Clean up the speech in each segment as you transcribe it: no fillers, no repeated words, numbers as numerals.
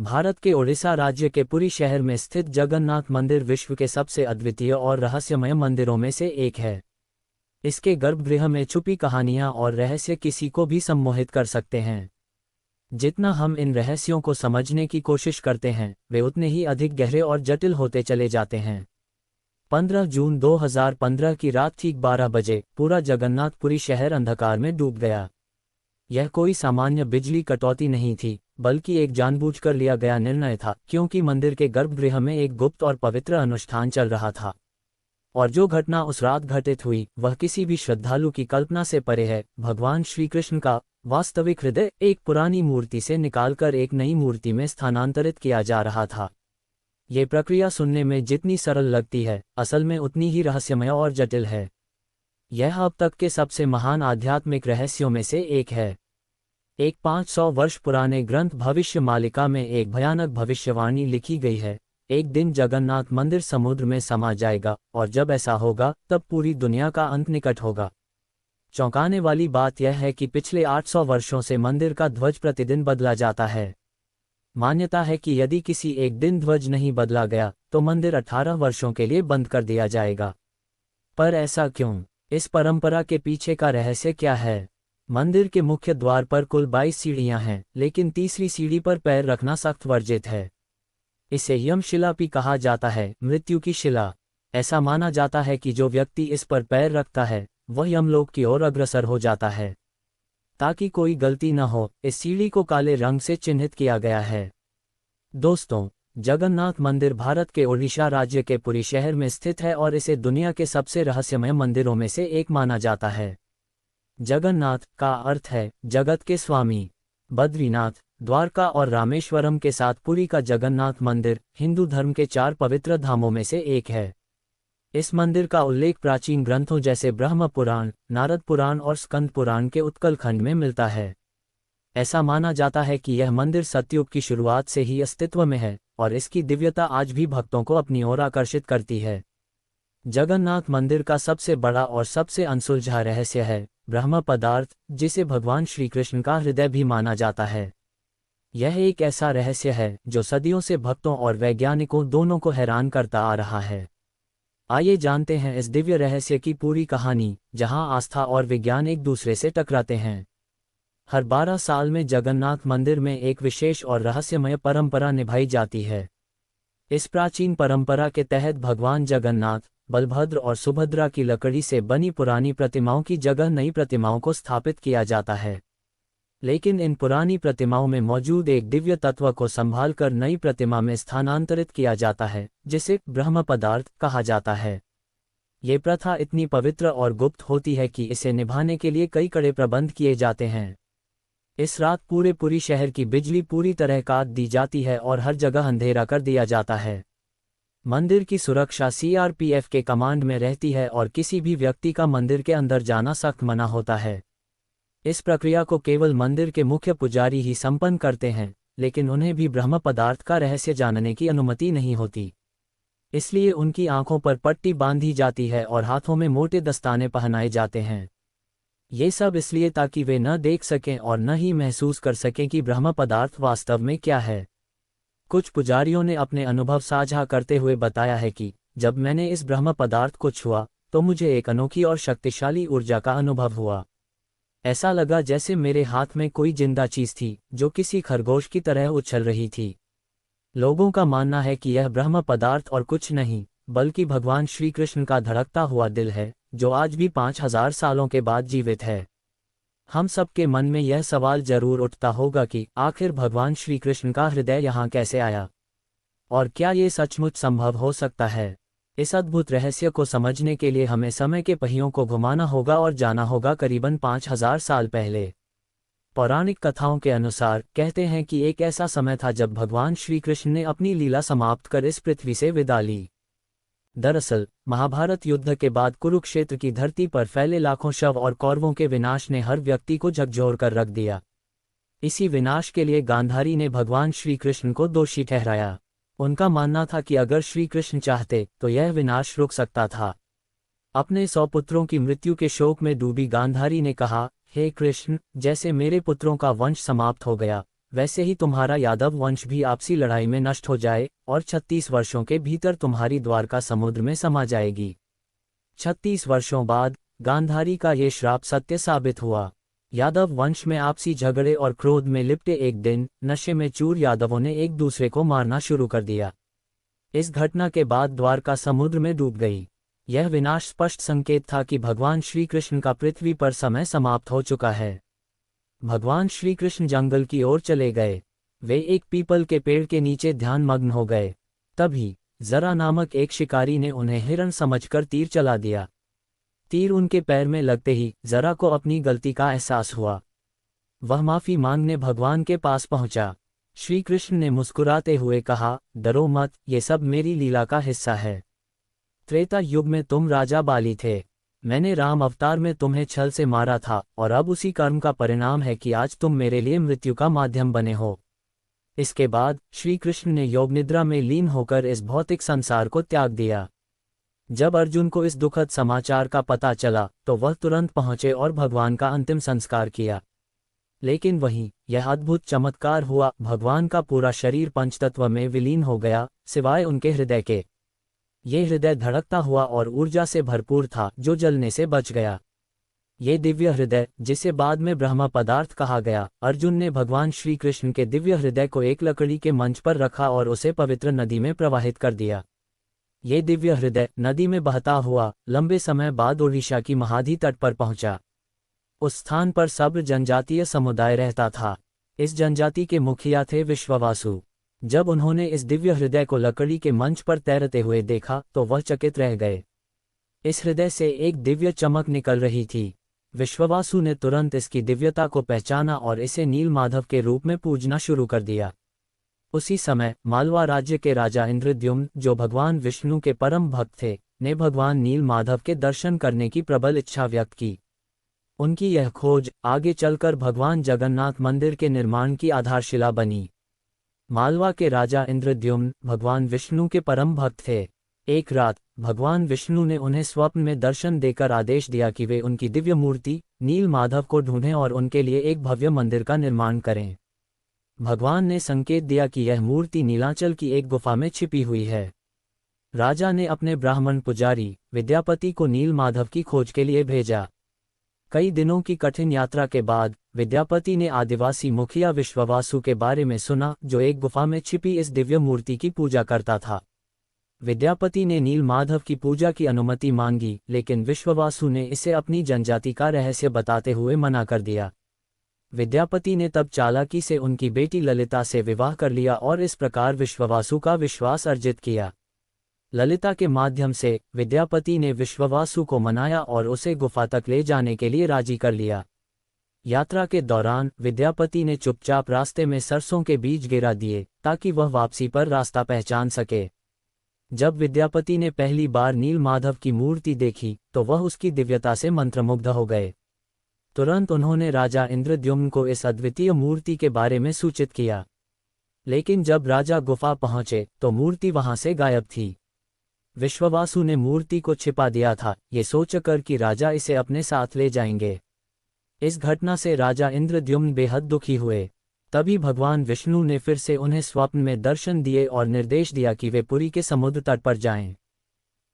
भारत के ओडिशा राज्य के पुरी शहर में स्थित जगन्नाथ मंदिर विश्व के सबसे अद्वितीय और रहस्यमय मंदिरों में से एक है। इसके गर्भगृह में छुपी कहानियां और रहस्य किसी को भी सम्मोहित कर सकते हैं। जितना हम इन रहस्यों को समझने की कोशिश करते हैं, वे उतने ही अधिक गहरे और जटिल होते चले जाते हैं। 15 जून 2015 की रात ठीक 12 बजे पूरा जगन्नाथपुरी शहर अंधकार में डूब गया। यह कोई सामान्य बिजली कटौती नहीं थी, बल्कि एक जानबूझकर लिया गया निर्णय था, क्योंकि मंदिर के गर्भगृह में एक गुप्त और पवित्र अनुष्ठान चल रहा था। और जो घटना उस रात घटित हुई, वह किसी भी श्रद्धालु की कल्पना से परे है। भगवान श्री कृष्ण का वास्तविक हृदय एक पुरानी मूर्ति से निकालकर एक नई मूर्ति में स्थानांतरित किया जा रहा था। ये प्रक्रिया सुनने में जितनी सरल लगती है, असल में उतनी ही रहस्यमय और जटिल है। यह अब तक के सबसे महान आध्यात्मिक रहस्यों में से एक है। एक 500 वर्ष पुराने ग्रंथ भविष्य मालिका में एक भयानक भविष्यवाणी लिखी गई है। एक दिन जगन्नाथ मंदिर समुद्र में समा जाएगा, और जब ऐसा होगा तब पूरी दुनिया का अंत निकट होगा। चौंकाने वाली बात यह है कि पिछले 800 वर्षों से मंदिर का ध्वज प्रतिदिन बदला जाता है। मान्यता है कि यदि किसी एक दिन ध्वज नहीं बदला गया तो मंदिर 18 वर्षों के लिए बंद कर दिया जाएगा। पर ऐसा क्यों? इस परंपरा के पीछे का रहस्य क्या है? मंदिर के मुख्य द्वार पर कुल 22 सीढ़ियां हैं, लेकिन तीसरी सीढ़ी पर पैर रखना सख्त वर्जित है। इसे यमशिला भी कहा जाता है, मृत्यु की शिला। ऐसा माना जाता है कि जो व्यक्ति इस पर पैर रखता है वह यमलोक की ओर अग्रसर हो जाता है। ताकि कोई गलती न हो, इस सीढ़ी को काले रंग से चिन्हित किया गया है। दोस्तों, जगन्नाथ मंदिर भारत के ओडिशा राज्य के पुरी शहर में स्थित है और इसे दुनिया के सबसे रहस्यमय मंदिरों में से एक माना जाता है। जगन्नाथ का अर्थ है जगत के स्वामी। बद्रीनाथ, द्वारका और रामेश्वरम के साथ पुरी का जगन्नाथ मंदिर हिंदू धर्म के 4 पवित्र धामों में से एक है। इस मंदिर का उल्लेख प्राचीन ग्रंथों जैसे ब्रह्म पुराण, नारद पुराण और स्कंद पुराण के उत्कल खंड में मिलता है। ऐसा माना जाता है कि यह मंदिर सतयुग की शुरुआत से ही अस्तित्व में है, और इसकी दिव्यता आज भी भक्तों को अपनी ओर आकर्षित करती है। जगन्नाथ मंदिर का सबसे बड़ा और सबसे अनसुलझा रहस्य है ब्रह्म पदार्थ, जिसे भगवान श्री कृष्ण का हृदय भी माना जाता है। यह एक ऐसा रहस्य है जो सदियों से भक्तों और वैज्ञानिकों दोनों को हैरान करता आ रहा है। आइए जानते हैं इस दिव्य रहस्य की पूरी कहानी, जहां आस्था और विज्ञान एक दूसरे से टकराते हैं। हर 12 साल में जगन्नाथ मंदिर में एक विशेष और रहस्यमय परंपरा निभाई जाती है। इस प्राचीन परंपरा के तहत भगवान जगन्नाथ, बलभद्र और सुभद्रा की लकड़ी से बनी पुरानी प्रतिमाओं की जगह नई प्रतिमाओं को स्थापित किया जाता है। लेकिन इन पुरानी प्रतिमाओं में मौजूद एक दिव्य तत्व को संभालकर नई प्रतिमा में स्थानांतरित किया जाता है, जिसे ब्रह्म पदार्थ कहा जाता है। ये प्रथा इतनी पवित्र और गुप्त होती है कि इसे निभाने के लिए कई कड़े प्रबंध किए जाते हैं। इस रात पूरे पुरी शहर की बिजली पूरी तरह काट दी जाती है और हर जगह अंधेरा कर दिया जाता है। मंदिर की सुरक्षा CRPF के कमांड में रहती है और किसी भी व्यक्ति का मंदिर के अंदर जाना सख्त मना होता है। इस प्रक्रिया को केवल मंदिर के मुख्य पुजारी ही संपन्न करते हैं, लेकिन उन्हें भी ब्रह्म पदार्थ का रहस्य जानने की अनुमति नहीं होती। इसलिए उनकी आंखों पर पट्टी बांधी जाती है और हाथों में मोटे दस्ताने पहनाए जाते हैं। ये सब इसलिए ताकि वे न देख सकें और न ही महसूस कर सकें कि ब्रह्म पदार्थ वास्तव में क्या है। कुछ पुजारियों ने अपने अनुभव साझा करते हुए बताया है कि जब मैंने इस ब्रह्म पदार्थ को छुआ तो मुझे एक अनोखी और शक्तिशाली ऊर्जा का अनुभव हुआ। ऐसा लगा जैसे मेरे हाथ में कोई जिंदा चीज थी जो किसी खरगोश की तरह उछल रही थी। लोगों का मानना है कि यह ब्रह्म पदार्थ और कुछ नहीं बल्कि भगवान श्री कृष्ण का धड़कता हुआ दिल है, जो आज भी 5000 सालों के बाद जीवित है। हम सबके मन में यह सवाल जरूर उठता होगा कि आखिर भगवान श्री कृष्ण का हृदय यहाँ कैसे आया, और क्या ये सचमुच संभव हो सकता है? इस अद्भुत रहस्य को समझने के लिए हमें समय के पहियों को घुमाना होगा और जाना होगा करीबन 5000 साल पहले। पौराणिक कथाओं के अनुसार कहते हैं कि एक ऐसा समय था जब भगवान श्री कृष्ण ने अपनी लीला समाप्त कर इस पृथ्वी से विदा ली। दरअसल महाभारत युद्ध के बाद कुरुक्षेत्र की धरती पर फैले लाखों शव और कौरवों के विनाश ने हर व्यक्ति को झकझोर कर रख दिया। इसी विनाश के लिए गांधारी ने भगवान श्री कृष्ण को दोषी ठहराया। उनका मानना था कि अगर श्री कृष्ण चाहते तो यह विनाश रुक सकता था। अपने 100 पुत्रों की मृत्यु के शोक में डूबी गांधारी ने कहा, हे कृष्ण, जैसे मेरे पुत्रों का वंश समाप्त हो गया, वैसे ही तुम्हारा यादव वंश भी आपसी लड़ाई में नष्ट हो जाए और 36 वर्षों के भीतर तुम्हारी द्वारका समुद्र में समा जाएगी। 36 वर्षों बाद गांधारी का ये श्राप सत्य साबित हुआ। यादव वंश में आपसी झगड़े और क्रोध में लिपटे एक दिन नशे में चूर यादवों ने एक दूसरे को मारना शुरू कर दिया। इस घटना के बाद द्वारका समुद्र में डूब गई। यह विनाश स्पष्ट संकेत था कि भगवान श्री कृष्ण का पृथ्वी पर समय समाप्त हो चुका है। भगवान श्री कृष्ण जंगल की ओर चले गए। वे एक पीपल के पेड़ के नीचे ध्यानमग्न हो गए। तभी जरा नामक एक शिकारी ने उन्हें हिरण समझकर तीर चला दिया। तीर उनके पैर में लगते ही जरा को अपनी गलती का एहसास हुआ। वह माफी मांगने भगवान के पास पहुंचा। श्री कृष्ण ने मुस्कुराते हुए कहा, डरो मत, ये सब मेरी लीला का हिस्सा है। त्रेता युग में तुम राजा बाली थे। मैंने राम अवतार में तुम्हें छल से मारा था और अब उसी कर्म का परिणाम है कि आज तुम मेरे लिए मृत्यु का माध्यम बने हो। इसके बाद श्री कृष्ण ने योग निद्रा में लीन होकर इस भौतिक संसार को त्याग दिया। जब अर्जुन को इस दुखद समाचार का पता चला तो वह तुरंत पहुंचे और भगवान का अंतिम संस्कार किया। लेकिन वहीं यह अद्भुत चमत्कार हुआ, भगवान का पूरा शरीर पंचतत्व में विलीन हो गया सिवाय उनके हृदय के। ये हृदय धड़कता हुआ और ऊर्जा से भरपूर था जो जलने से बच गया। ये दिव्य हृदय, जिसे बाद में ब्रह्म पदार्थ कहा गया, अर्जुन ने भगवान श्री कृष्ण के दिव्य हृदय को एक लकड़ी के मंच पर रखा और उसे पवित्र नदी में प्रवाहित कर दिया। ये दिव्य हृदय नदी में बहता हुआ लंबे समय बाद ओडिशा की महादी तट पर पहुंचा। उस स्थान पर सब्र जनजातीय समुदाय रहता था। इस जनजाति के मुखिया थे विश्ववासु। जब उन्होंने इस दिव्य हृदय को लकड़ी के मंच पर तैरते हुए देखा तो वह चकित रह गए। इस हृदय से एक दिव्य चमक निकल रही थी। विश्ववासु ने तुरंत इसकी दिव्यता को पहचाना और इसे नील माधव के रूप में पूजना शुरू कर दिया। उसी समय मालवा राज्य के राजा इंद्रद्युम्न, जो भगवान विष्णु के परम भक्त थे, ने भगवान नील माधव के दर्शन करने की प्रबल इच्छा व्यक्त की। उनकी यह खोज आगे चलकर भगवान जगन्नाथ मंदिर के निर्माण की आधारशिला बनी। मालवा के राजा इंद्रद्युम्न भगवान विष्णु के परम भक्त थे। एक रात भगवान विष्णु ने उन्हें स्वप्न में दर्शन देकर आदेश दिया कि वे उनकी दिव्य मूर्ति नील माधव को ढूंढें और उनके लिए एक भव्य मंदिर का निर्माण करें। भगवान ने संकेत दिया कि यह मूर्ति नीलांचल की एक गुफा में छिपी हुई है। राजा ने अपने ब्राह्मण पुजारी विद्यापति को नील माधव की खोज के लिए भेजा। कई दिनों की कठिन यात्रा के बाद विद्यापति ने आदिवासी मुखिया विश्ववासु के बारे में सुना, जो एक गुफा में छिपी इस दिव्य मूर्ति की पूजा करता था। विद्यापति ने नील माधव की पूजा की अनुमति मांगी, लेकिन विश्ववासु ने इसे अपनी जनजाति का रहस्य बताते हुए मना कर दिया। विद्यापति ने तब चालाकी से उनकी बेटी ललिता से विवाह कर लिया और इस प्रकार विश्ववासु का विश्वास अर्जित किया। ललिता के माध्यम से विद्यापति ने विश्ववासु को मनाया और उसे गुफा तक ले जाने के लिए राजी कर लिया। यात्रा के दौरान विद्यापति ने चुपचाप रास्ते में सरसों के बीज गिरा दिए ताकि वह वापसी पर रास्ता पहचान सके। जब विद्यापति ने पहली बार नील माधव की मूर्ति देखी तो वह उसकी दिव्यता से मंत्रमुग्ध हो गए। तुरंत उन्होंने राजा इंद्रद्युम्न को इस अद्वितीय मूर्ति के बारे में सूचित किया। लेकिन जब राजा गुफा पहुंचे तो मूर्ति वहां से गायब थी। विश्ववासु ने मूर्ति को छिपा दिया था, ये सोचकर कि राजा इसे अपने साथ ले जाएंगे। इस घटना से राजा इंद्रद्युम्न बेहद दुखी हुए। तभी भगवान विष्णु ने फिर से उन्हें स्वप्न में दर्शन दिए और निर्देश दिया कि वे पुरी के समुद्र तट पर जाएं।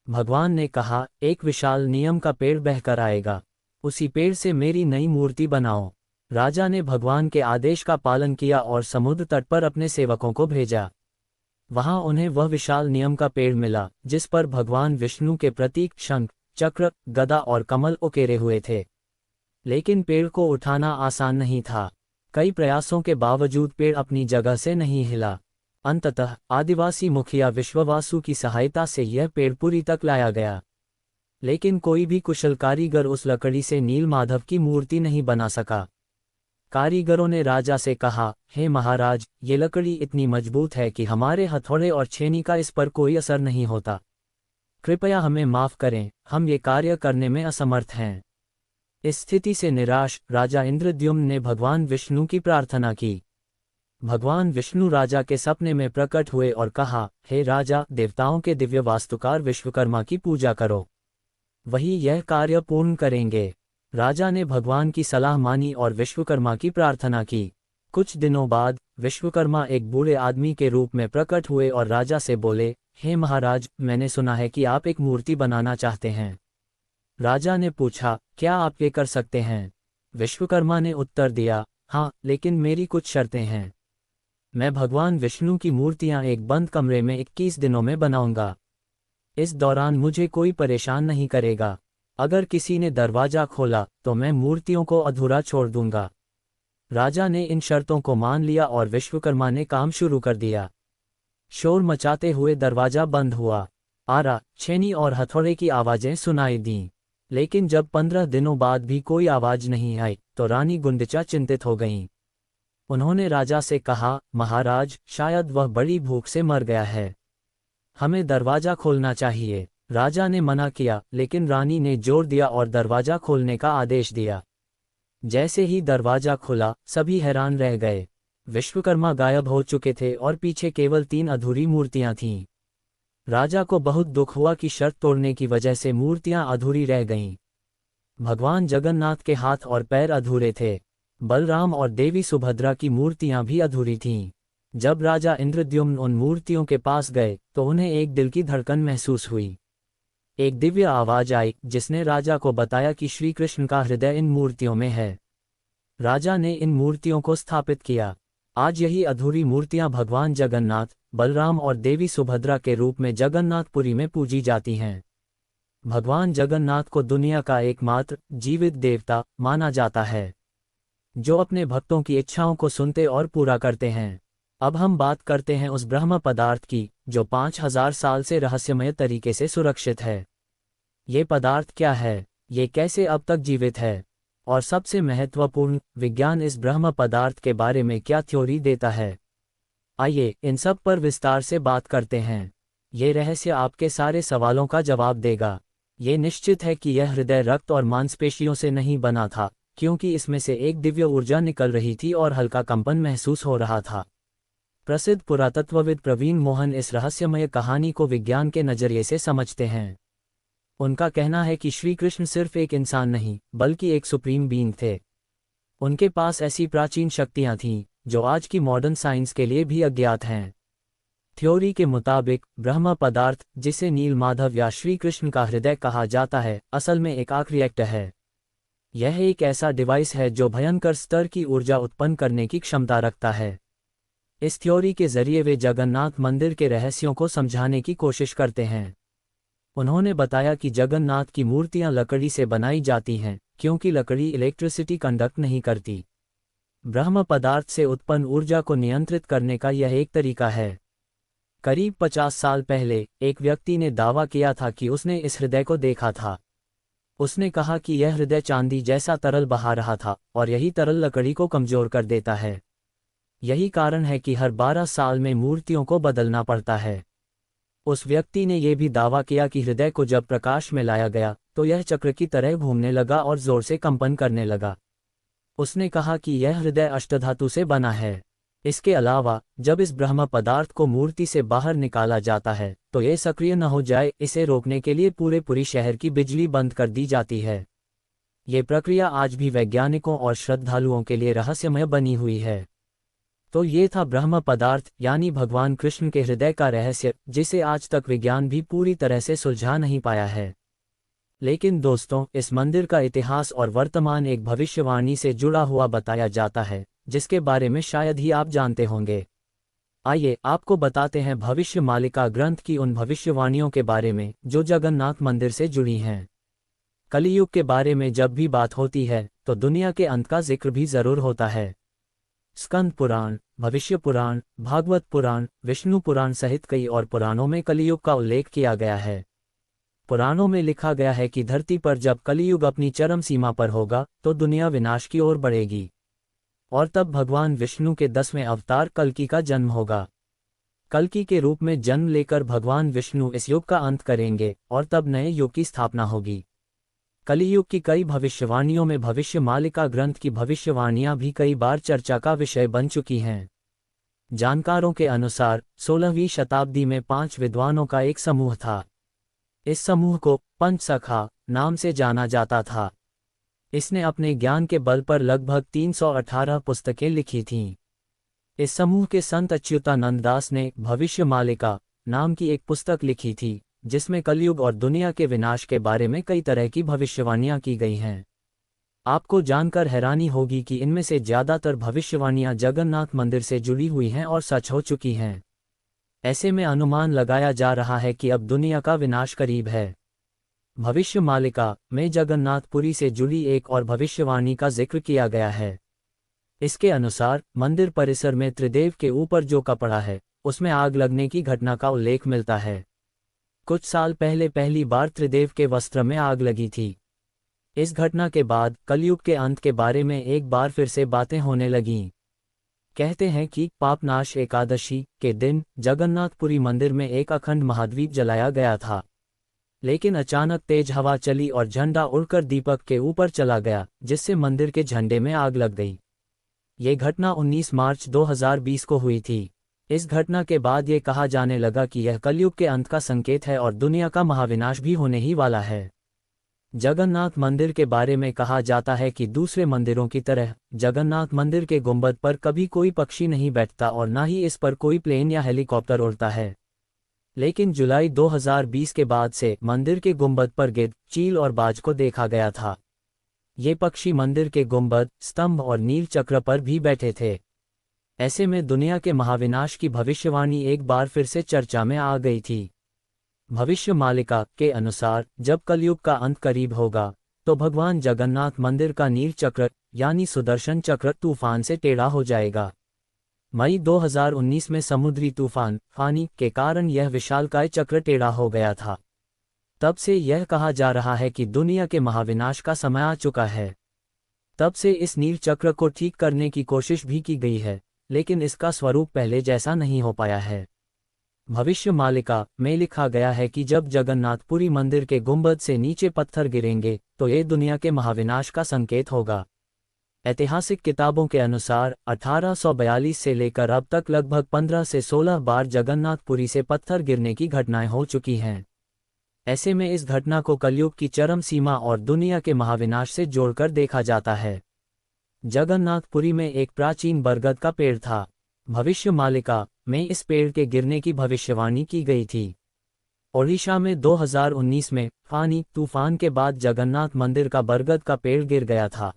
भगवान ने कहा, एक विशाल नीम का पेड़ बहकर आएगा, उसी पेड़ से मेरी नई मूर्ति बनाओ। राजा ने भगवान के आदेश का पालन किया और समुद्र तट पर अपने सेवकों को भेजा। वहां उन्हें वह विशाल नीम का पेड़ मिला जिस पर भगवान विष्णु के प्रतीक शंख, चक्र, गदा और कमल उकेरे हुए थे। लेकिन पेड़ को उठाना आसान नहीं था। कई प्रयासों के बावजूद पेड़ अपनी जगह से नहीं हिला। अंततः आदिवासी मुखिया विश्ववासु की सहायता से यह पेड़ पुरी तक लाया गया। लेकिन कोई भी कुशल कारीगर उस लकड़ी से नील माधव की मूर्ति नहीं बना सका। कारीगरों ने राजा से कहा, हे महाराज, ये लकड़ी इतनी मजबूत है कि हमारे हथौड़े और छेनी का इस पर कोई असर नहीं होता। कृपया हमें माफ करें, हम ये कार्य करने में असमर्थ हैं। इस स्थिति से निराश राजा इंद्रद्युम्न ने भगवान विष्णु की प्रार्थना की। भगवान विष्णु राजा के सपने में प्रकट हुए और कहा, हे राजा, देवताओं के दिव्य वास्तुकार विश्वकर्मा की पूजा करो, वही यह कार्य पूर्ण करेंगे। राजा ने भगवान की सलाह मानी और विश्वकर्मा की प्रार्थना की। कुछ दिनों बाद विश्वकर्मा एक बूढ़े आदमी के रूप में प्रकट हुए और राजा से बोले, हे महाराज, मैंने सुना है कि आप एक मूर्ति बनाना चाहते हैं। राजा ने पूछा, क्या आप ये कर सकते हैं? विश्वकर्मा ने उत्तर दिया, हाँ, लेकिन मेरी कुछ शर्तें हैं। मैं भगवान विष्णु की मूर्तियां एक बंद कमरे में 21 दिनों में बनाऊंगा। इस दौरान मुझे कोई परेशान नहीं करेगा। अगर किसी ने दरवाजा खोला तो मैं मूर्तियों को अधूरा छोड़ दूंगा। राजा ने इन शर्तों को मान लिया और विश्वकर्मा ने काम शुरू कर दिया। शोर मचाते हुए दरवाजा बंद हुआ। आरा, छेनी और हथौड़े की आवाजें सुनाई दीं। लेकिन जब 15 दिनों बाद भी कोई आवाज नहीं आई तो रानी गुंडिचा चिंतित हो गईं। उन्होंने राजा से कहा, महाराज, शायद वह बड़ी भूख से मर गया है। हमें दरवाजा खोलना चाहिए। राजा ने मना किया, लेकिन रानी ने जोर दिया और दरवाजा खोलने का आदेश दिया। जैसे ही दरवाजा खुला, सभी हैरान रह गए। विश्वकर्मा गायब हो चुके थे और पीछे केवल 3 अधूरी मूर्तियां थीं। राजा को बहुत दुख हुआ कि शर्त तोड़ने की वजह से मूर्तियां अधूरी रह गईं। भगवान जगन्नाथ के हाथ और पैर अधूरे थे। बलराम और देवी सुभद्रा की मूर्तियां भी अधूरी थीं। जब राजा इंद्रद्युम्न उन मूर्तियों के पास गए तो उन्हें एक दिल की धड़कन महसूस हुई। एक दिव्य आवाज आई जिसने राजा को बताया कि श्री कृष्ण का हृदय इन मूर्तियों में है। राजा ने इन मूर्तियों को स्थापित किया। आज यही अधूरी मूर्तियां भगवान जगन्नाथ, बलराम और देवी सुभद्रा के रूप में जगन्नाथपुरी में पूजी जाती हैं। भगवान जगन्नाथ को दुनिया का एकमात्र जीवित देवता माना जाता है, जो अपने भक्तों की इच्छाओं को सुनते और पूरा करते हैं। अब हम बात करते हैं उस ब्रह्म पदार्थ की जो 5000 साल से रहस्यमय तरीके से सुरक्षित है। ये पदार्थ क्या है? ये कैसे अब तक जीवित है? और सबसे महत्वपूर्ण, विज्ञान इस ब्रह्म पदार्थ के बारे में क्या थ्योरी देता है? आइए इन सब पर विस्तार से बात करते हैं। ये रहस्य आपके सारे सवालों का जवाब देगा। ये निश्चित है कि यह हृदय रक्त और मांसपेशियों से नहीं बना था, क्योंकि इसमें से एक दिव्य ऊर्जा निकल रही थी और हल्का कंपन महसूस हो रहा था। प्रसिद्ध पुरातत्वविद प्रवीण मोहन इस रहस्यमय कहानी को विज्ञान के नजरिए से समझते हैं। उनका कहना है कि श्री कृष्ण सिर्फ एक इंसान नहीं, बल्कि एक सुप्रीम बीइंग थे। उनके पास ऐसी प्राचीन शक्तियां थीं जो आज की मॉडर्न साइंस के लिए भी अज्ञात हैं। थ्योरी के मुताबिक ब्रह्म पदार्थ, जिसे नील माधव या श्री कृष्ण का हृदय कहा जाता है, असल में एक आर्क रिएक्टर है। यह एक ऐसा डिवाइस है जो भयंकर स्तर की ऊर्जा उत्पन्न करने की क्षमता रखता है। इस थ्योरी के जरिए वे जगन्नाथ मंदिर के रहस्यों को समझाने की कोशिश करते हैं। उन्होंने बताया कि जगन्नाथ की मूर्तियां लकड़ी से बनाई जाती हैं, क्योंकि लकड़ी इलेक्ट्रिसिटी कंडक्ट नहीं करती। ब्रह्म पदार्थ से उत्पन्न ऊर्जा को नियंत्रित करने का यह एक तरीका है। करीब 50 साल पहले एक व्यक्ति ने दावा किया था कि उसने इस हृदय को देखा था। उसने कहा कि यह हृदय चांदी जैसा तरल बहा रहा था और यही तरल लकड़ी को कमजोर कर देता है। यही कारण है कि हर 12 साल में मूर्तियों को बदलना पड़ता है। उस व्यक्ति ने यह भी दावा किया कि हृदय को जब प्रकाश में लाया गया तो यह चक्र की तरह घूमने लगा और जोर से कंपन करने लगा। उसने कहा कि यह हृदय अष्टधातु से बना है। इसके अलावा जब इस ब्रह्म पदार्थ को मूर्ति से बाहर निकाला जाता है तो यह सक्रिय न हो जाए, इसे रोकने के लिए पूरे शहर की बिजली बंद कर दी जाती है। ये प्रक्रिया आज भी वैज्ञानिकों और श्रद्धालुओं के लिए रहस्यमय बनी हुई है। तो ये था ब्रह्म पदार्थ यानी भगवान कृष्ण के हृदय का रहस्य, जिसे आज तक विज्ञान भी पूरी तरह से सुलझा नहीं पाया है। लेकिन दोस्तों, इस मंदिर का इतिहास और वर्तमान एक भविष्यवाणी से जुड़ा हुआ बताया जाता है, जिसके बारे में शायद ही आप जानते होंगे। आइए आपको बताते हैं भविष्य मालिका ग्रंथ की उन भविष्यवाणियों के बारे में जो जगन्नाथ मंदिर से जुड़ी हैं। कलियुग के बारे में जब भी बात होती है तो दुनिया के अंत का जिक्र भी जरूर होता है। स्कंद पुराण, भविष्य पुराण, भागवत पुराण, विष्णु पुराण सहित कई और पुराणों में कलियुग का उल्लेख किया गया है। पुराणों में लिखा गया है कि धरती पर जब कलियुग अपनी चरम सीमा पर होगा तो दुनिया विनाश की ओर बढ़ेगी और तब भगवान विष्णु के 10वें अवतार कल्कि का जन्म होगा। कल्कि के रूप में जन्म लेकर भगवान विष्णु इस युग का अंत करेंगे और तब नए युग की स्थापना होगी। कलियुग की कई भविष्यवाणियों में भविष्य मालिका ग्रंथ की भविष्यवाणियां भी कई बार चर्चा का विषय बन चुकी हैं। जानकारों के अनुसार 16वीं शताब्दी में 5 विद्वानों का एक समूह था। इस समूह को पंचसखा नाम से जाना जाता था। इसने अपने ज्ञान के बल पर लगभग 318 पुस्तकें लिखी थीं। इस समूह के संत अच्युतानंद दास ने भविष्य मालिका नाम की एक पुस्तक लिखी थी, जिसमें कलयुग और दुनिया के विनाश के बारे में कई तरह की भविष्यवाणियां की गई हैं। आपको जानकर हैरानी होगी कि इनमें से ज़्यादातर भविष्यवाणियां जगन्नाथ मंदिर से जुड़ी हुई हैं और सच हो चुकी हैं। ऐसे में अनुमान लगाया जा रहा है कि अब दुनिया का विनाश करीब है। भविष्य मालिका में जगन्नाथपुरी से जुड़ी एक और भविष्यवाणी का जिक्र किया गया है। इसके अनुसार मंदिर परिसर में त्रिदेव के ऊपर जो कपड़ा है, उसमें आग लगने की घटना का उल्लेख मिलता है। कुछ साल पहले पहली बार त्रिदेव के वस्त्र में आग लगी थी। इस घटना के बाद कलयुग के अंत के बारे में एक बार फिर से बातें होने लगीं। कहते हैं कि पापनाश एकादशी के दिन जगन्नाथपुरी मंदिर में एक अखंड महाद्वीप जलाया गया था, लेकिन अचानक तेज हवा चली और झंडा उड़कर दीपक के ऊपर चला गया, जिससे मंदिर के झंडे में आग लग गई। ये घटना 19 मार्च 2020 को हुई थी। इस घटना के बाद ये कहा जाने लगा कि यह कलयुग के अंत का संकेत है और दुनिया का महाविनाश भी होने ही वाला है। जगन्नाथ मंदिर के बारे में कहा जाता है कि दूसरे मंदिरों की तरह जगन्नाथ मंदिर के गुंबद पर कभी कोई पक्षी नहीं बैठता और न ही इस पर कोई प्लेन या हेलीकॉप्टर उड़ता है। लेकिन जुलाई 2020 के बाद से मंदिर के गुंबद पर गिद्ध, चील और बाज को देखा गया था। ये पक्षी मंदिर के गुंबद, स्तंभ और नील चक्र पर भी बैठे थे। ऐसे में दुनिया के महाविनाश की भविष्यवाणी एक बार फिर से चर्चा में आ गई थी। भविष्य मालिका के अनुसार जब कलयुग का अंत करीब होगा, तो भगवान जगन्नाथ मंदिर का नील चक्र यानी सुदर्शन चक्र तूफान से टेढ़ा हो जाएगा। मई 2019 में समुद्री तूफान फानी के कारण यह विशालकाय चक्र टेढ़ा हो गया था। तब से यह कहा जा रहा है कि दुनिया के महाविनाश का समय आ चुका है। तब से इस नील चक्र को ठीक करने की कोशिश भी की गई है, लेकिन इसका स्वरूप पहले जैसा नहीं हो पाया है। भविष्य मालिका में लिखा गया है कि जब जगन्नाथपुरी मंदिर के गुंबद से नीचे पत्थर गिरेंगे, तो ये दुनिया के महाविनाश का संकेत होगा। ऐतिहासिक किताबों के अनुसार 1842 से लेकर अब तक लगभग 15 से 16 बार जगन्नाथपुरी से पत्थर गिरने की घटनाएं हो चुकी हैं। ऐसे में इस घटना को कलयुग की चरम सीमा और दुनिया के महाविनाश से जोड़कर देखा जाता है। जगन्नाथपुरी में एक प्राचीन बरगद का पेड़ था। भविष्य मालिका में इस पेड़ के गिरने की भविष्यवाणी की गई थी। ओडिशा में 2019 में फानी तूफान के बाद जगन्नाथ मंदिर का बरगद का पेड़ गिर गया था।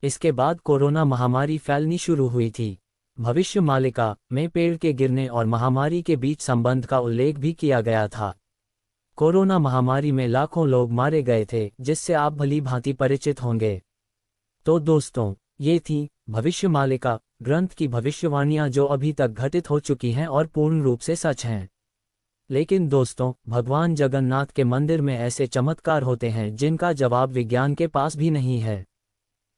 इसके बाद कोरोना महामारी फैलनी शुरू हुई थी। भविष्य मालिका में पेड़ के गिरने और महामारी के बीच संबंध का उल्लेख भी किया गया था। कोरोना महामारी में लाखों लोग मारे गए थे, जिससे आप भली भांति परिचित होंगे। तो दोस्तों, ये थी भविष्य मालिका ग्रंथ की भविष्यवाणियां जो अभी तक घटित हो चुकी हैं और पूर्ण रूप से सच हैं। लेकिन दोस्तों, भगवान जगन्नाथ के मंदिर में ऐसे चमत्कार होते हैं जिनका जवाब विज्ञान के पास भी नहीं है।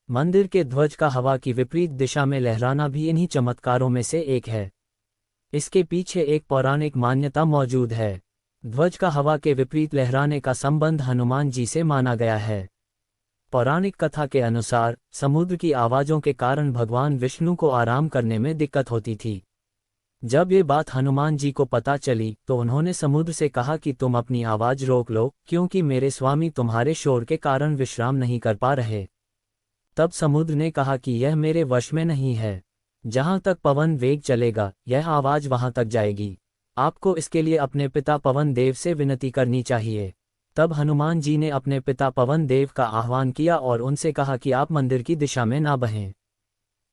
मंदिर के ध्वज का हवा की विपरीत दिशा में लहराना भी इन्हीं चमत्कारों में से एक है। इसके पीछे एक पौराणिक मान्यता मौजूद है। ध्वज का हवा के विपरीत लहराने का संबंध हनुमान जी से माना गया है। पौराणिक कथा के अनुसार समुद्र की आवाज़ों के कारण भगवान विष्णु को आराम करने में दिक्कत होती थी। जब ये बात हनुमान जी को पता चली, तो उन्होंने समुद्र से कहा कि तुम अपनी आवाज़ रोक लो, क्योंकि मेरे स्वामी तुम्हारे शोर के कारण विश्राम नहीं कर पा रहे। तब समुद्र ने कहा कि यह मेरे वश में नहीं है। जहाँ तक पवन वेग चलेगा, यह आवाज़ वहाँ तक जाएगी। आपको इसके लिए अपने पिता पवन देव से विनती करनी चाहिए। तब हनुमान जी ने अपने पिता पवन देव का आह्वान किया और उनसे कहा कि आप मंदिर की दिशा में ना बहें।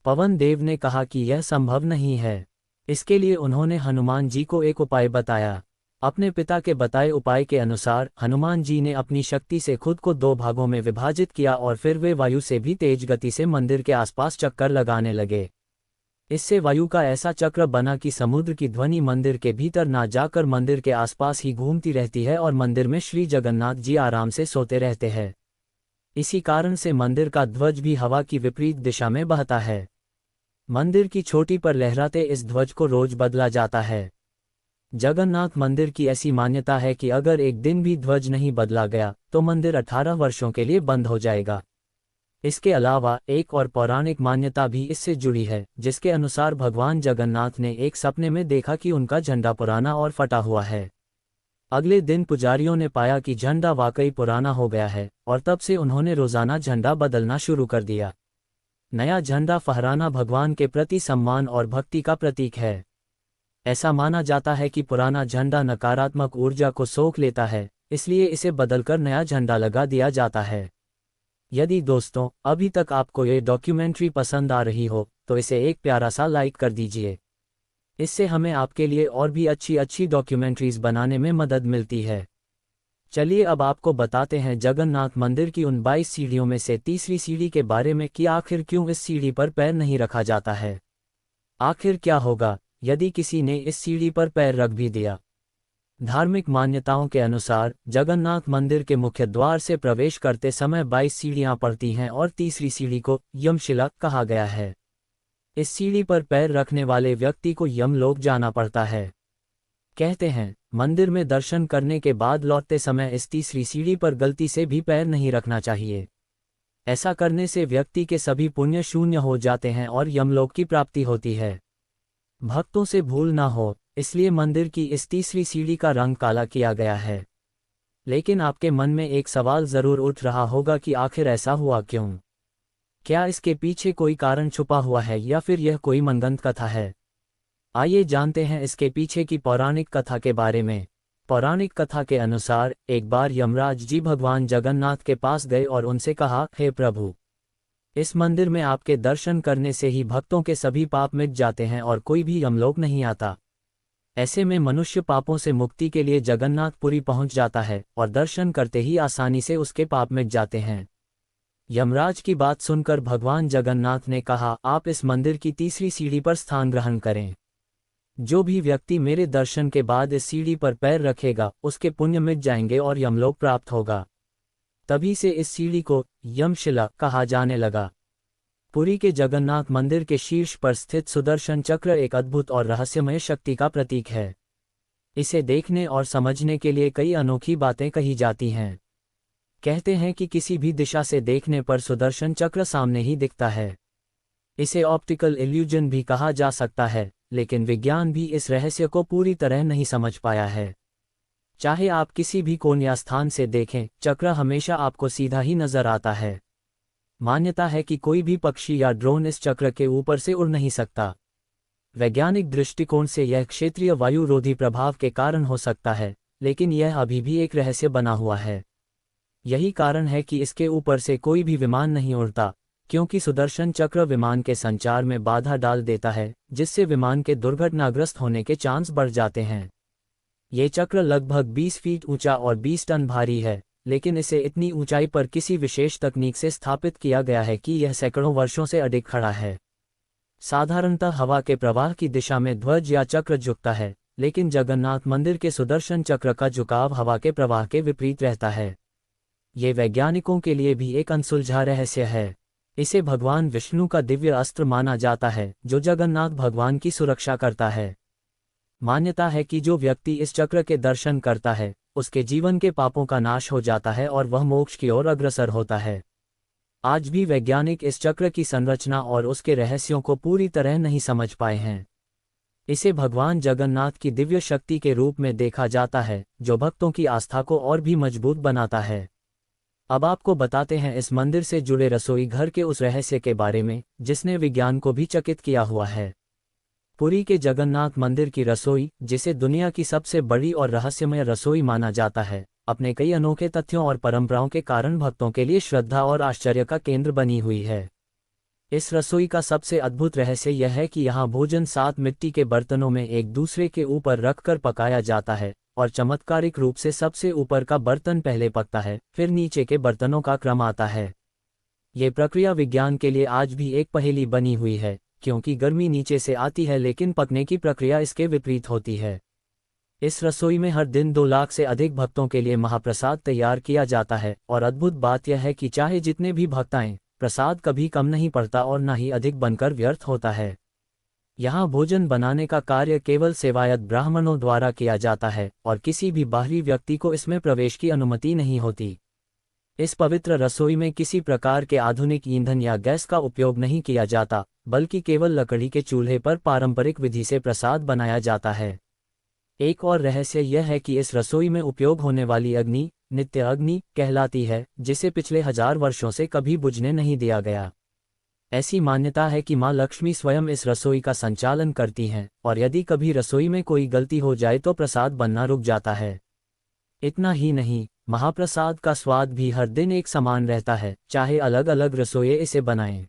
पवन देव ने कहा कि यह संभव नहीं है। इसके लिए उन्होंने हनुमान जी को एक उपाय बताया। अपने पिता के बताए उपाय के अनुसार हनुमान जी ने अपनी शक्ति से खुद को 2 भागों में विभाजित किया और फिर वे वायु से भी तेज गति से मंदिर के आसपास चक्कर लगाने लगे। इससे वायु का ऐसा चक्र बना कि समुद्र की ध्वनि मंदिर के भीतर ना जाकर मंदिर के आसपास ही घूमती रहती है और मंदिर में श्री जगन्नाथ जी आराम से सोते रहते हैं। इसी कारण से मंदिर का ध्वज भी हवा की विपरीत दिशा में बहता है। मंदिर की चोटी पर लहराते इस ध्वज को रोज बदला जाता है। जगन्नाथ मंदिर की ऐसी मान्यता है कि अगर एक दिन भी ध्वज नहीं बदला गया, तो मंदिर 18 वर्षों के लिए बंद हो जाएगा। इसके अलावा एक और पौराणिक मान्यता भी इससे जुड़ी है, जिसके अनुसार भगवान जगन्नाथ ने एक सपने में देखा कि उनका झंडा पुराना और फटा हुआ है। अगले दिन पुजारियों ने पाया कि झंडा वाकई पुराना हो गया है और तब से उन्होंने रोजाना झंडा बदलना शुरू कर दिया। नया झंडा फहराना भगवान के प्रति सम्मान और भक्ति का प्रतीक है। ऐसा माना जाता है कि पुराना झंडा नकारात्मक ऊर्जा को सोख लेता है, इसलिए इसे बदलकर नया झंडा लगा दिया जाता है। यदि दोस्तों अभी तक आपको ये डॉक्यूमेंट्री पसंद आ रही हो तो इसे एक प्यारा सा लाइक कर दीजिए। इससे हमें आपके लिए और भी अच्छी अच्छी डॉक्यूमेंट्रीज बनाने में मदद मिलती है। चलिए अब आपको बताते हैं जगन्नाथ मंदिर की उन 22 सीढ़ियों में से तीसरी सीढ़ी के बारे में कि आखिर क्यों इस सीढ़ी पर पैर नहीं रखा जाता है। आखिर क्या होगा यदि किसी ने इस सीढ़ी पर पैर रख भी दिया। धार्मिक मान्यताओं के अनुसार जगन्नाथ मंदिर के मुख्य द्वार से प्रवेश करते समय 22 सीढ़ियां पड़ती हैं और तीसरी सीढ़ी को यमशिला कहा गया है। इस सीढ़ी पर पैर रखने वाले व्यक्ति को यमलोक जाना पड़ता है। कहते हैं मंदिर में दर्शन करने के बाद लौटते समय इस तीसरी सीढ़ी पर गलती से भी पैर नहीं रखना चाहिए। ऐसा करने से व्यक्ति के सभी पुण्य शून्य हो जाते हैं और यमलोक की प्राप्ति होती है। भक्तों से भूल ना हो इसलिए मंदिर की इस तीसरी सीढ़ी का रंग काला किया गया है। लेकिन आपके मन में एक सवाल जरूर उठ रहा होगा कि आखिर ऐसा हुआ क्यों? क्या इसके पीछे कोई कारण छुपा हुआ है या फिर यह कोई मनगढ़ंत कथा है? आइए जानते हैं इसके पीछे की पौराणिक कथा के बारे में। पौराणिक कथा के अनुसार एक बार यमराज जी भगवान जगन्नाथ के पास गए और उनसे कहा, हे प्रभु, इस मंदिर में आपके दर्शन करने से ही भक्तों के सभी पाप मिट जाते हैं और कोई भी यमलोक नहीं आता। ऐसे में मनुष्य पापों से मुक्ति के लिए जगन्नाथपुरी पहुंच जाता है और दर्शन करते ही आसानी से उसके पाप मिट जाते हैं। यमराज की बात सुनकर भगवान जगन्नाथ ने कहा, आप इस मंदिर की तीसरी सीढ़ी पर स्थान ग्रहण करें। जो भी व्यक्ति मेरे दर्शन के बाद इस सीढ़ी पर पैर रखेगा उसके पुण्य मिट जाएंगे और यमलोक प्राप्त होगा। तभी से इस सीढ़ी को यमशिला कहा जाने लगा। पुरी के जगन्नाथ मंदिर के शीर्ष पर स्थित सुदर्शन चक्र एक अद्भुत और रहस्यमय शक्ति का प्रतीक है। इसे देखने और समझने के लिए कई अनोखी बातें कही जाती हैं। कहते हैं कि किसी भी दिशा से देखने पर सुदर्शन चक्र सामने ही दिखता है। इसे ऑप्टिकल इल्यूजन भी कहा जा सकता है, लेकिन विज्ञान भी इस रहस्य को पूरी तरह नहीं समझ पाया है। चाहे आप किसी भी कोण या स्थान से देखें, चक्र हमेशा आपको सीधा ही नजर आता है। मान्यता है कि कोई भी पक्षी या ड्रोन इस चक्र के ऊपर से उड़ नहीं सकता। वैज्ञानिक दृष्टिकोण से यह क्षेत्रीय वायुरोधी प्रभाव के कारण हो सकता है, लेकिन यह अभी भी एक रहस्य बना हुआ है। यही कारण है कि इसके ऊपर से कोई भी विमान नहीं उड़ता, क्योंकि सुदर्शन चक्र विमान के संचार में बाधा डाल देता है, जिससे विमान के दुर्घटनाग्रस्त होने के चांस बढ़ जाते हैं। ये चक्र लगभग 20 फीट ऊंचा और 20 टन भारी है, लेकिन इसे इतनी ऊंचाई पर किसी विशेष तकनीक से स्थापित किया गया है कि यह सैकड़ों वर्षों से अडिग खड़ा है। साधारणतः हवा के प्रवाह की दिशा में ध्वज या चक्र झुकता है, लेकिन जगन्नाथ मंदिर के सुदर्शन चक्र का झुकाव हवा के प्रवाह के विपरीत रहता है। ये वैज्ञानिकों के लिए भी एक अनसुलझा रहस्य है। इसे भगवान विष्णु का दिव्य अस्त्र माना जाता है, जो जगन्नाथ भगवान की सुरक्षा करता है। मान्यता है कि जो व्यक्ति इस चक्र के दर्शन करता है, उसके जीवन के पापों का नाश हो जाता है और वह मोक्ष की ओर अग्रसर होता है। आज भी वैज्ञानिक इस चक्र की संरचना और उसके रहस्यों को पूरी तरह नहीं समझ पाए हैं। इसे भगवान जगन्नाथ की दिव्य शक्ति के रूप में देखा जाता है, जो भक्तों की आस्था को और भी मजबूत बनाता है। अब आपको बताते हैं इस मंदिर से जुड़े रसोई घर के उस रहस्य के बारे में, जिसने विज्ञान को भी चकित किया हुआ है। पुरी के जगन्नाथ मंदिर की रसोई, जिसे दुनिया की सबसे बड़ी और रहस्यमय रसोई माना जाता है, अपने कई अनोखे तथ्यों और परंपराओं के कारण भक्तों के लिए श्रद्धा और आश्चर्य का केंद्र बनी हुई है। इस रसोई का सबसे अद्भुत रहस्य यह है कि यहाँ भोजन 7 मिट्टी के बर्तनों में एक दूसरे के ऊपर रखकर पकाया जाता है, और चमत्कारिक रूप से सबसे ऊपर का बर्तन पहले पकता है, फिर नीचे के बर्तनों का क्रम आता है। ये प्रक्रिया विज्ञान के लिए आज भी एक पहेली बनी हुई है, क्योंकि गर्मी नीचे से आती है लेकिन पकने की प्रक्रिया इसके विपरीत होती है। इस रसोई में हर दिन 2 लाख से अधिक भक्तों के लिए महाप्रसाद तैयार किया जाता है, और अद्भुत बात यह है कि चाहे जितने भी भक्त आएं, प्रसाद कभी कम नहीं पड़ता और न ही अधिक बनकर व्यर्थ होता है। यहाँ भोजन बनाने का कार्य केवल सेवायत ब्राह्मणों द्वारा किया जाता है, और किसी भी बाहरी व्यक्ति को इसमें प्रवेश की अनुमति नहीं होती। इस पवित्र रसोई में किसी प्रकार के आधुनिक ईंधन या गैस का उपयोग नहीं किया जाता, बल्कि केवल लकड़ी के चूल्हे पर पारंपरिक विधि से प्रसाद बनाया जाता है। एक और रहस्य यह है कि इस रसोई में उपयोग होने वाली अग्नि नित्य अग्नि कहलाती है, जिसे पिछले 1000 वर्षों से कभी बुझने नहीं दिया गया। ऐसी मान्यता है कि माँ लक्ष्मी स्वयं इस रसोई का संचालन करती हैं, और यदि कभी रसोई में कोई गलती हो जाए तो प्रसाद बनना रुक जाता है। इतना ही नहीं, महाप्रसाद का स्वाद भी हर दिन एक समान रहता है, चाहे अलग अलग रसोइये इसे बनाएं।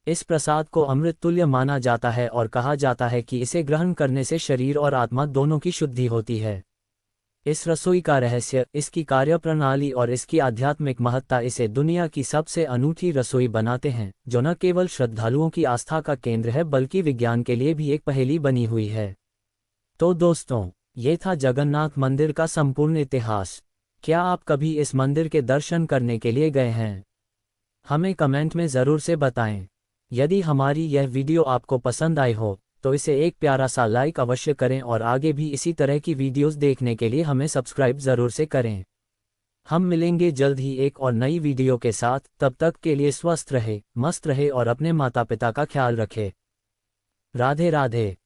इस प्रसाद को अमृत तुल्य माना जाता है और कहा जाता है कि इसे ग्रहण करने से शरीर और आत्मा दोनों की शुद्धि होती है। इस रसोई का रहस्य, इसकी कार्यप्रणाली और इसकी आध्यात्मिक महत्ता इसे दुनिया की सबसे अनूठी रसोई बनाते हैं, जो न केवल श्रद्धालुओं की आस्था का केंद्र है बल्कि विज्ञान के लिए भी एक पहेली बनी हुई है। तो दोस्तों, ये था जगन्नाथ मंदिर का संपूर्ण इतिहास। क्या आप कभी इस मंदिर के दर्शन करने के लिए गए हैं? हमें कमेंट में ज़रूर से बताएं। यदि हमारी यह वीडियो आपको पसंद आई हो तो इसे एक प्यारा सा लाइक अवश्य करें और आगे भी इसी तरह की वीडियोस देखने के लिए हमें सब्सक्राइब ज़रूर से करें। हम मिलेंगे जल्द ही एक और नई वीडियो के साथ। तब तक के लिए स्वस्थ रहे, मस्त रहे और अपने माता पिता का ख्याल रखे। राधे राधे।